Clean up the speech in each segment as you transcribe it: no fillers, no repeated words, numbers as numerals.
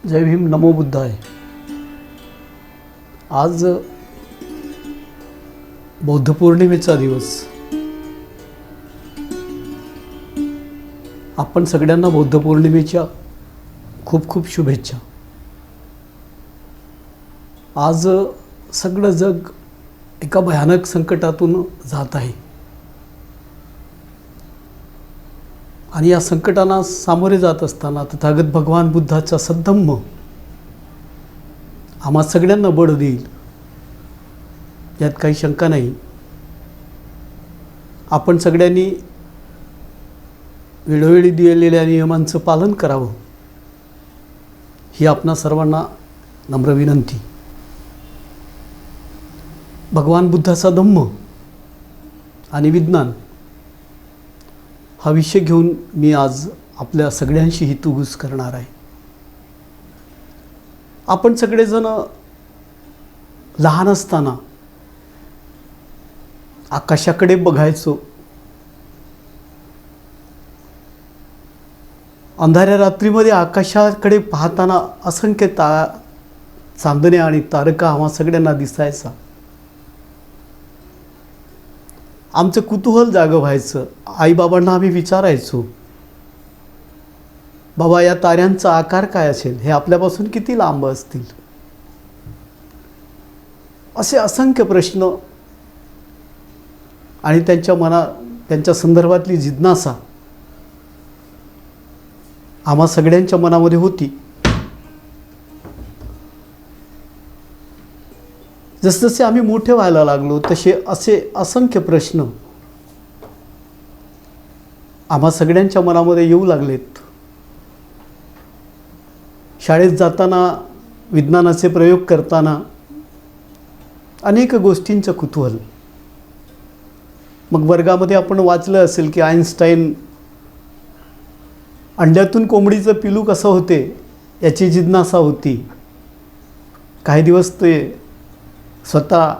जय भीम, नमो बुद्धाय। आज बौद्ध पौर्णिमेचा दिवस। आपण सगळ्यांना बौद्ध पौर्णिमेच्या खूप खूप शुभेच्छा। आज सगळं जग एका भयानक संकटातून जात आहे आणि या संकटांना सामोरे जात असताना तथागत भगवान बुद्धाचा सद्धम्म आम्हा सगळ्यांना बळ देईल यात काही शंका नाही। आपण सगळ्यांनी वेळोवेळी दिलेल्या नियमांचं पालन करावं ही आपणा सर्वांना नम्र विनंती। भगवान बुद्धाचा धम्म आणि विज्ञान हा विषय घेऊन मी आज आपल्या सगळ्यांशी हितगुज करणार आहे। आपण सगळेजण लहान असताना आकाशाकडे बघायचो, अंधाऱ्या रात्रीमध्ये आकाशाकडे पाहताना असंख्य चांदण्या आणि तारका आम्हा सगळ्यांना दिसायचा। आमचं कुतूहल जागं व्हायचं। आईबाबांना आम्ही विचारायचो, बाबा या ताऱ्यांचा आकार काय असेल, हे आपल्यापासून किती लांब असतील। असे असंख्य प्रश्न आणि त्यांच्या संदर्भातली जिज्ञासा आम्हा सगळ्यांच्या मनामध्ये होती। जसजसे आम्ही मोठे व्हायला लागलो तसे असे असंख्य प्रश्न आम्हा सगळ्यांच्या मनामध्ये येऊ लागलेत। शाळेत जाताना विज्ञानाचे प्रयोग करताना अनेक गोष्टींचं कुतूहल। मग वर्गामध्ये आपण वाचलं असेल की आइन्स्टाईन अंड्यातून कोंबडीचं पिलू कसं होते याची जिज्ञासा होती। काही दिवस ते स्वतः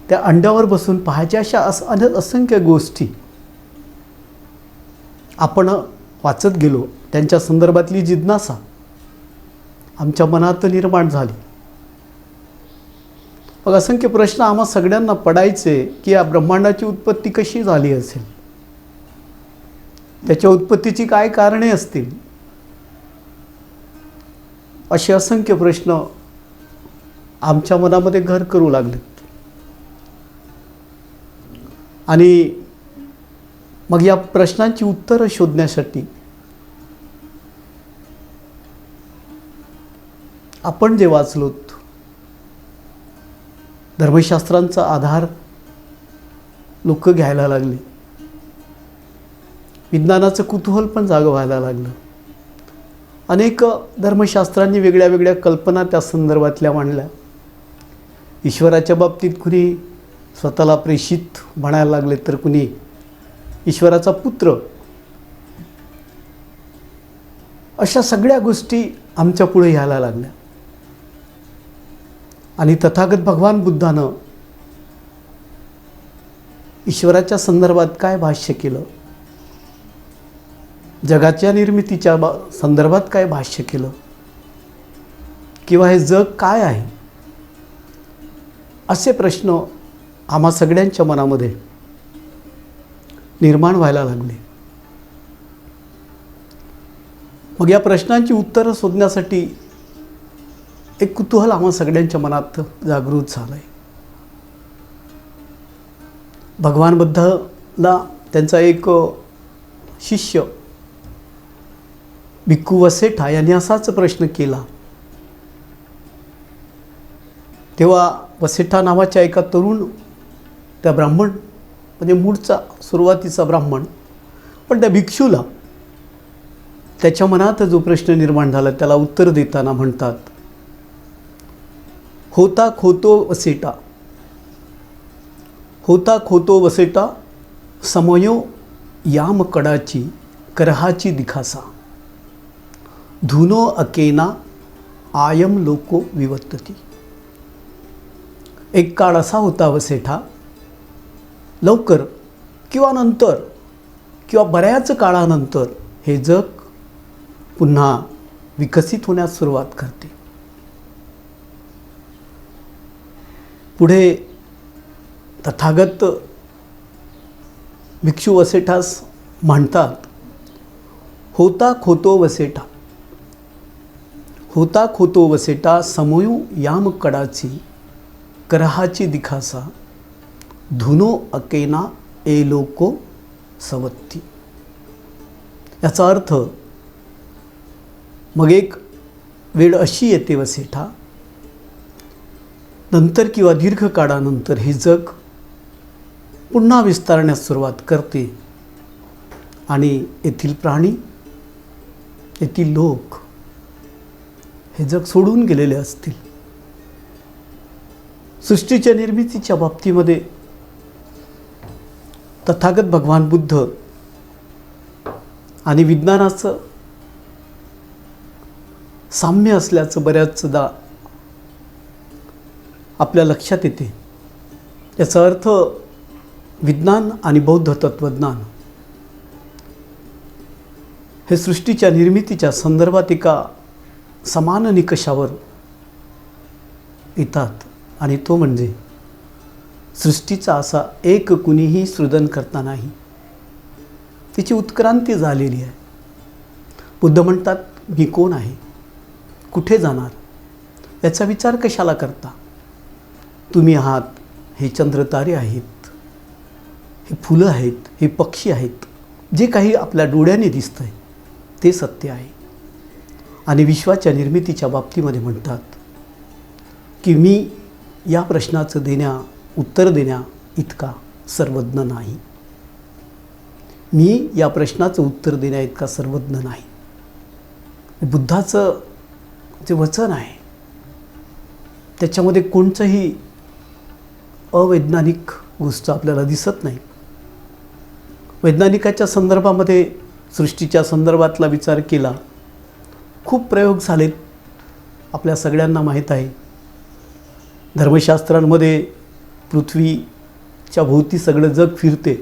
त्या अंड्यावर बसून पाहायचे। अशा असंख्य गोष्टी आपण वाचत गेलो। त्यांच्या संदर्भातली जिज्ञासा आमच्या मनात निर्माण झाली। मग असंख्य प्रश्न आम्हा सगळ्यांना पडायचे की या ब्रह्मांडाची उत्पत्ती कशी झाली असेल, त्याच्या उत्पत्तीची काय कारणे असतील। असे असंख्य प्रश्न आमच्या मनामध्ये घर करू लागलेत। आणि मग या प्रश्नांची उत्तरं शोधण्यासाठी आपण जे वाचलोत, धर्मशास्त्रांचा आधार लोक घ्यायला लागले। विज्ञानाचं कुतूहल पण जागं व्हायला लागलं। अनेक धर्मशास्त्रांनी वेगळ्या वेगळ्या कल्पना त्या संदर्भातल्या मांडल्या। ईश्वराच्या बाबतीत कुणी स्वतःला प्रेषित म्हणायला लागले, तर कुणी ईश्वराचा पुत्र। अशा सगळ्या गोष्टी आमच्या पुढे यायला लागल्या। आणि तथागत भगवान बुद्धानं ईश्वराच्या संदर्भात काय भाष्य केलं, जगाच्या निर्मितीच्या संदर्भात काय भाष्य केलं, किंवा हे जग काय आहे, असे प्रश्न आम्हा सगळ्यांच्या मनामध्ये निर्माण व्हायला लागले। मग या प्रश्नांची उत्तरं शोधण्यासाठी एक कुतूहल आम्हा सगळ्यांच्या मनात जागृत झालंय। भगवान बुद्धाला त्यांचा एक शिष्य भिक्खू वसेठा यांनी असाच प्रश्न केला। तेव्हा वसेठा नावाच्या एका तरुण, त्या ब्राह्मण म्हणजे मूळचा सुरुवातीचा ब्राह्मण, पण त्या भिक्षूला त्याच्या मनात जो प्रश्न निर्माण झाला त्याला उत्तर देताना म्हणतात, होता खोतो वसेटा समयो याम कडाची करहाची दिखासा धुनो अकेना आयम लोको विवर्तती। एक काळ असा होता वसेठा, लवकर किंवा नंतर किंवा बऱ्याच काळानंतर हे जग पुन्हा विकसित होण्यास सुरुवात करते. पुढे तथागत भिक्षू वसेठास म्हणतात, होता खोतो वसेठा, होता खोतो वसेटा समयू याम कडाची करहाची दिखासा धुनो अकेना ए लोको सवत्ती. याचा अर्थ, मग एक वेळ अशी येते वसेठा, नंतर किंवा दीर्घ काळानंतर हे जग पुन्हा विस्तारण्यास सुरुवात करते आणि येथील प्राणी, येथील लोक हे जग सोडून गेलेले असतील. सृष्टीच्या निर्मितीच्या बाबतीमध्ये तथागत भगवान बुद्ध आणि विज्ञानाचं साम्य असल्याचं बऱ्याचदा आपल्या लक्षात येते. याचा अर्थ विज्ञान आणि बौद्ध तत्त्वज्ञान हे सृष्टीच्या निर्मितीच्या संदर्भात एका समान निकषावर येतात आणि तो म्हणजे सृष्टीचा असा एक कुणीही सृजन करता नाही, तिची उत्क्रांती झालेली आहे. बुद्ध म्हणतात, मी कोण आहे, कुठे जाणार, याचा विचार कशाला करता. तुम्ही आहात, हे चंद्रतारे आहेत, हे फुलं आहेत, हे पक्षी आहेत, जे काही आपल्या डोळ्याने दिसतं आहे ते सत्य आहे. आणि विश्वाच्या निर्मितीच्या बाबतीमध्ये म्हणतात की मी या प्रश्नाचं उत्तर देण्या इतका सर्वज्ञ नाही, मी या प्रश्नाचं उत्तर देण्या इतका सर्वज्ञ नाही. बुद्धाचं जे वचन आहे त्याच्यामध्ये कोणतंही अवैज्ञानिक गोष्ट आपल्याला दिसत नाही. वैज्ञानिकाच्या संदर्भामध्ये सृष्टीच्या संदर्भातला विचार केला, खूप प्रयोग झालेत, आपल्या सगळ्यांना माहीत आहे. धर्मशास्त्रांमध्ये पृथ्वीच्या भोवती सगळं जग फिरते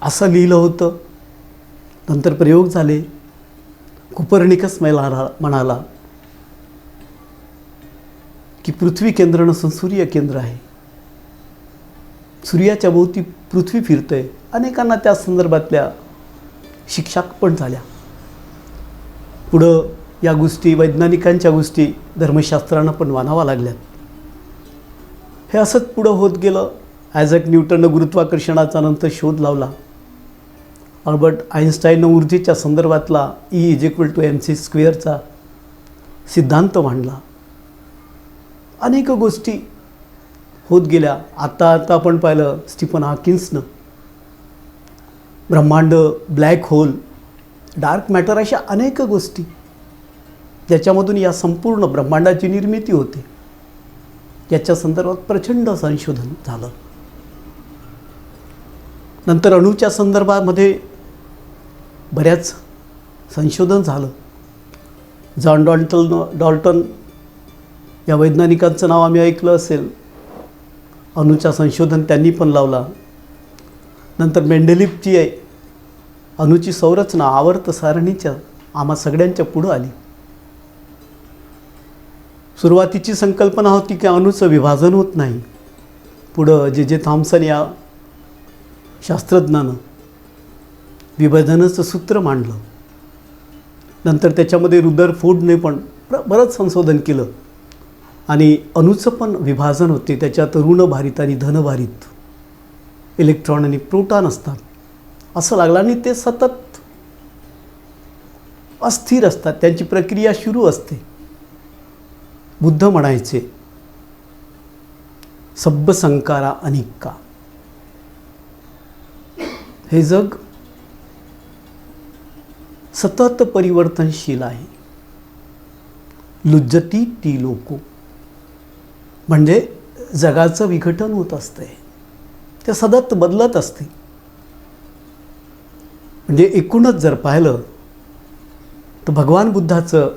असं लिहिलं होतं. नंतर प्रयोग झाले. कोपर्निकस म्हणाला की पृथ्वी केंद्र नसून सूर्य केंद्र आहे, सूर्याच्या भोवती पृथ्वी फिरते. अनेकांना त्या संदर्भातल्या शिक्षा पण झाल्या. पुढं या गोष्टी, वैज्ञानिकांच्या गोष्टी धर्मशास्त्रानं पण मानाव्या लागल्यात. हे असंच पुढं होत गेलं. आयझॅक न्यूटननं गुरुत्वाकर्षणाचा नंतर शोध लावला. अल्बर्ट आइन्स्टाईननं ऊर्जेच्या संदर्भातला E=mc² सिद्धांत मांडला. अनेक गोष्टी होत गेल्या. आता आपण पाहिलं स्टीफन हॉकिन्सनं ब्रह्मांड, ब्लॅक होल, डार्क मॅटर अशा अनेक गोष्टी ज्याच्यामधून या संपूर्ण ब्रह्मांडाची निर्मिती होते, याच्या संदर्भात प्रचंड संशोधन झालं. नंतर अणूच्या संदर्भामध्ये बऱ्याच संशोधन झालं. जॉन डॉल्टन या वैज्ञानिकांचं नाव आम्ही ऐकलं असेल. अणूचा संशोधन त्यांनी पण लावला. नंतर मेंडेलिफची आहे अणूची संरचना आवर्त सारणीच्या आम्हा सगळ्यांच्या पुढं आली. सुरुवातीची संकल्पना होती की अणूचं विभाजन होत नाही. पुढं जे थॉम्सन या शास्त्रज्ञानं विभाजनाचं सूत्र मांडलं. नंतर त्याच्यामध्ये रुदरफोर्डने पण बरंच संशोधन केलं आणि अणूचं पण विभाजन होते. त्याच्यात ऋणभारित आणि धनभारित इलेक्ट्रॉन आणि प्रोटॉन असतात असं लागलं आणि ते सतत अस्थिर असतात, त्यांची प्रक्रिया सुरू असते. बुद्ध म्हणायचे, सब्ब संकारा अनिक्का. हे जग सतत परिवर्तनशील आहे. लुज्जती ती लोको, म्हणजे जगाचं विघटन होत असते, ते सतत बदलत असते. म्हणजे एकूणच जर पाहिलं तर भगवान बुद्धाचं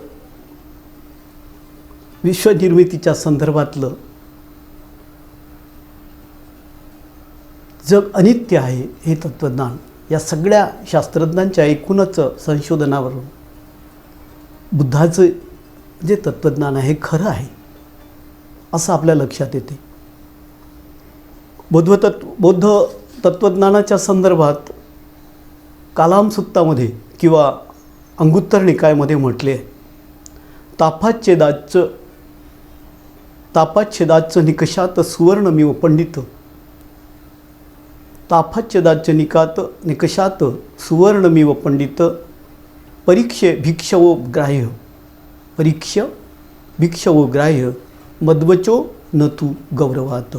विश्वनिर्मितीच्या संदर्भातलं जग अनित्य आहे हे तत्त्वज्ञान या सगळ्या शास्त्रज्ञांच्या एकूणच संशोधनावरून बुद्धाचं जे तत्त्वज्ञान आहे हे खरं आहे असं आपल्या लक्षात येते. बौद्ध तत्त्वज्ञानाच्या संदर्भात कालाम किंवा अंगुत्तर निकायमध्ये म्हटले आहे, तापाच्छेदाच्च निकषात सुवर्णमिव पंडित. तापाच्छेदाच्च निकषात सुवर्णमिव पंडित. परीक्ष भिक्षवो ग्राह्य मद्वचो न तू गौरवात.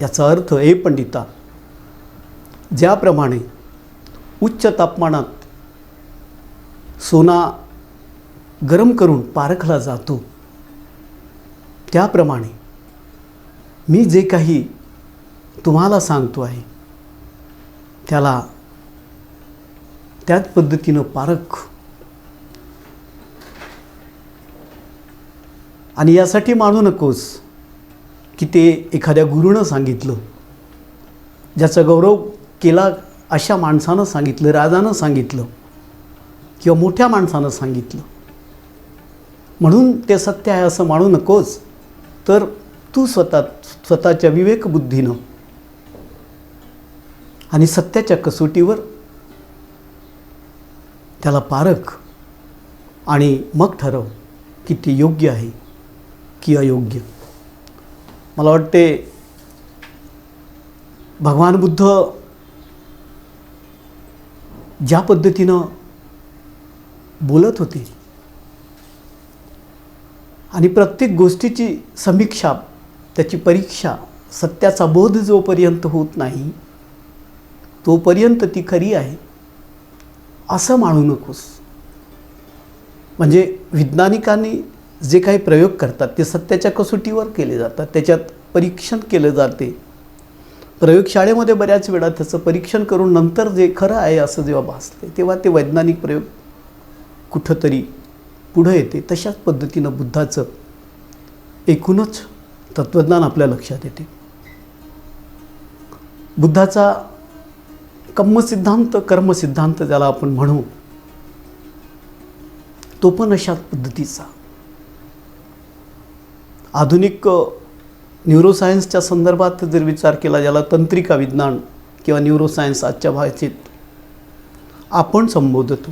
याचा अर्थ, हे पंडिता, ज्याप्रमाणे उच्च तापमानात सोना गरम करून पारखला जातो, त्याप्रमाणे मी जे काही तुम्हाला सांगतो आहे त्याला त्याच पद्धतीनं पारख. आणि यासाठी मानू नकोस की ते एखाद्या गुरुनं सांगितलं, ज्याचा गौरव केला अशा माणसानं सांगितलं, राजानं सांगितलं किंवा मोठ्या माणसानं सांगितलं म्हणून ते सत्य आहे असं मानू नकोस. तर तू स्वतःच्या विवेकबुद्धीनं आणि सत्याच्या कसोटीवर त्याला पारख आणि मग ठरव की ते योग्य आहे की अयोग्य. मला वाटते भगवान बुद्ध ज्या पद्धतीनं बोलत होते आणि प्रत्येक गोष्टीची समीक्षा, त्याची परीक्षा, सत्याचा बोध जोपर्यंत होत नाही तोपर्यंत ती खरी आहे असं मानू नकोस. म्हणजे वैज्ञानिकांनी जे काही प्रयोग करतात ते सत्याच्या कसोटीवर केले जातात, त्याच्यात परीक्षण केलं जाते. प्रयोगशाळेमध्ये बऱ्याच वेळा त्याचं परीक्षण करून नंतर जे खरं आहे असं जेव्हा भासते तेव्हा ते वैज्ञानिक प्रयोग कुठंतरी पुढं येते. तशाच पद्धतीनं बुद्धाचं एकूणच तत्त्वज्ञान आपल्या लक्षात येते. बुद्धाचा कर्मसिद्धांत ज्याला आपण म्हणू, तो पण अशाच पद्धतीचा. आधुनिक न्यूरोसायन्सच्या संदर्भात जर विचार केला, ज्याला तंत्रिका विज्ञान किंवा न्यूरोसायन्स आजच्या भाषेत आपण संबोधतो,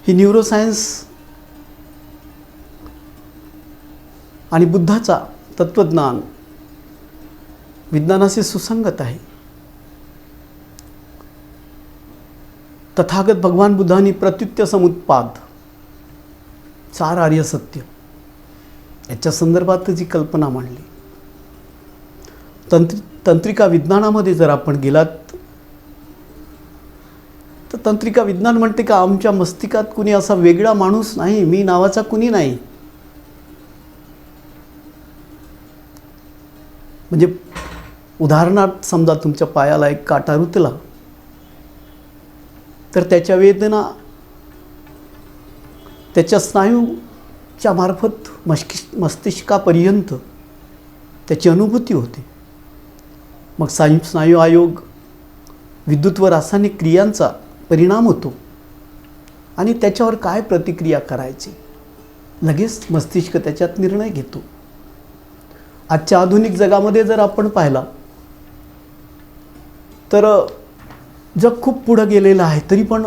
ही न्यूरोसायन्स आणि बुद्धाचा तत्त्वज्ञान विज्ञानाशी सुसंगत आहे. तथागत भगवान बुद्धांनी प्रत्युत्य समुत्पाद, 4 आर्य सत्य याच्या संदर्भात जी कल्पना मांडली. तंत्रिका विज्ञानामध्ये जर आपण गेलात तर तंत्रिका विज्ञान म्हणते का आमच्या मस्तिकात कुणी असा वेगळा माणूस नाही, मी नावाचा कुणी नाही. म्हणजे उदाहरणार्थ समजा तुमच्या पायाला एक काटा रुतला तर त्याच्या वेदना त्याच्या स्नायूच्या मार्फत मस्तिष्कापर्यंत त्याची अनुभूती होते. मग स्नायू आयोग, विद्युत व रासायनिक क्रियांचा परिणाम होतो आणि त्याच्यावर काय प्रतिक्रिया करायची लगेच मस्तिष्क त्याच्यात निर्णय घेतो. आजच्या आधुनिक जगामध्ये जर आपण पाहिला तर जग खूप पुढं गेलेलं आहे, तरी पण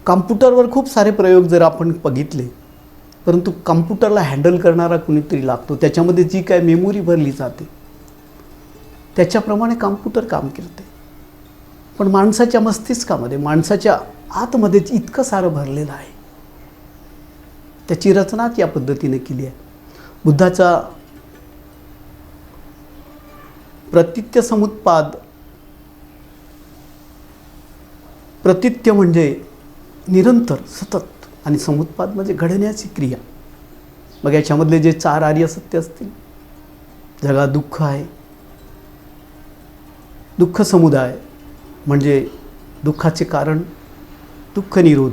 कॉम्प्युटरवर खूप सारे प्रयोग जर आपण बघितले, परंतु कॉम्प्युटरला हँडल करणारा कुणीतरी लागतो. त्याच्यामध्ये जी काय मेमोरी भरली जाते त्याच्याप्रमाणे कॉम्प्युटर काम करते. पण माणसाच्या मस्तिष्कामध्ये, माणसाच्या आतमध्ये इतकं सारं भरलेलं आहे, त्याची रचनाच या पद्धतीने केली आहे. बुद्धाचा प्रत्युत्य समुत्पाद, प्रत्युत्य म्हणजे निरंतर, सतत, आणि समुत्पाद म्हणजे घडण्याची क्रिया. मग याच्यामधले जे 4 आर्य सत्य असतील, जगात दुःख आहे, दुःख समुदाय म्हणजे दुःखाचे कारण, दुःख निरोध,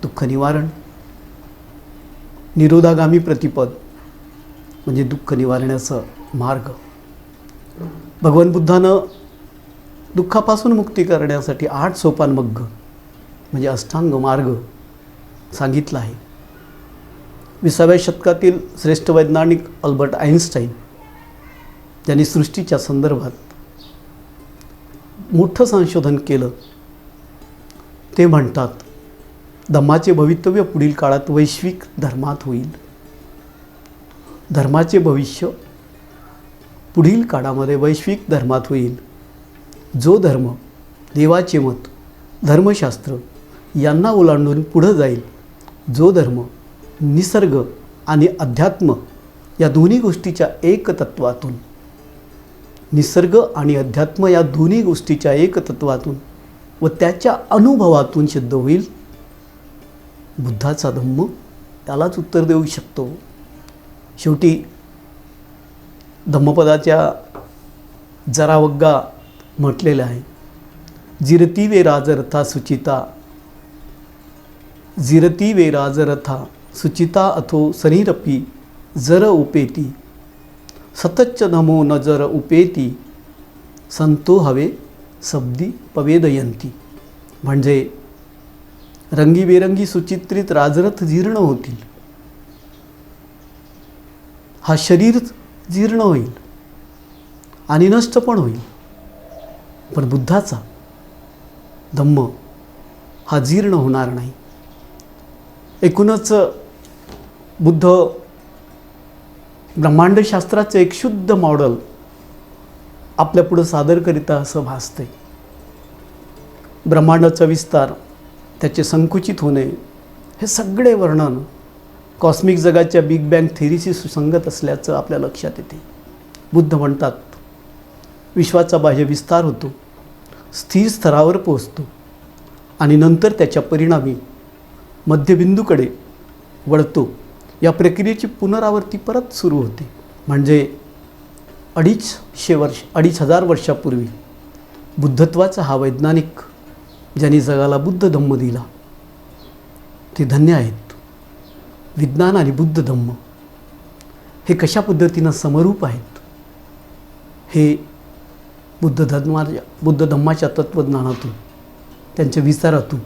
दुःख निवारण, निरोधागामी प्रतिपद म्हणजे दुःख निवारण्याचा मार्ग. भगवान बुद्धानं दुःखापासून मुक्ती करण्यासाठी 8 सोपानमग्ग म्हणजे अष्टांग मार्ग सांगितला आहे. 20व्या शतकातील श्रेष्ठ वैज्ञानिक अल्बर्ट आइन्स्टाईन ज्यांनी सृष्टीच्या संदर्भात मोठं संशोधन केलं, ते म्हणतात धम्माचे भवितव्य पुढील काळात वैश्विक धर्मात होईल. धर्माचे भविष्य पुढील काळामध्ये वैश्विक धर्मात होईल. जो धर्म देवाचे मत, धर्मशास्त्र यांना ओलांडून पुढं जाईल, जो धर्म निसर्ग आणि अध्यात्म या दोन्ही गोष्टीच्या एकतत्वातून, निसर्ग आणि अध्यात्म या दोन्ही गोष्टीच्या एकतत्वातून व त्याच्या अनुभवातून सिद्ध होईल, बुद्धाचा धम्म त्यालाच उत्तर देऊ शकतो. शेवटी धम्मपदाच्या जरावग्गा म्हटलेलं आहे, जिरती वे राजरथा सुचिता, जिरती वे राजरथा सुचिता अथो सनीरपी जर उपेती, सतच्च नमो न जर उपेती, संतो हवे शब्दी पवेदयंती. म्हणजे रंगीबेरंगी सुचित्रित राजरथ जीर्ण होतील, हा शरीर जीर्ण होईल आणि नष्ट पण होईल, पण बुद्धाचा धम्म हा जीर्ण होणार नाही. एकूणच बुद्ध ब्रह्मांडशास्त्राचं एक शुद्ध मॉडेल आपल्यापुढं सादर करीता असं भासते. ब्रह्मांडाचा विस्तार, त्याचे संकुचित होणे, हे सगळे वर्णन कॉस्मिक जगाच्या बिग बँग थेरीशी सुसंगत असल्याचं आपल्या लक्षात येते. बुद्ध म्हणतात विश्वाचा बाह्य विस्तार होतो, स्थिर स्तरावर पोहोचतो आणि नंतर त्याच्या परिणामी मध्यबिंदूकडे वळतो. या प्रक्रियेची पुनरावृत्ती परत सुरू होते. म्हणजे 2,500 वर्षापूर्वी बुद्धत्वाचा हा वैज्ञानिक ज्यांनी जगाला बुद्ध धम्म दिला, ते धन्य आहेत. विज्ञान आणि बुद्ध धम्म हे कशा पद्धतीनं समरूप आहेत, हे बुद्ध धम्माच्या तत्त्वज्ञानातून, त्यांच्या विचारातून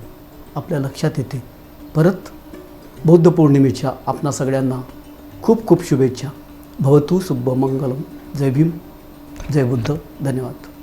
आपल्या लक्षात येते. परत बौद्ध पौर्णिमेच्या आपणा सगळ्यांना खूप खूप शुभेच्छा. भवतु शुभमंगलम. जय भीम, जय बुद्ध. धन्यवाद.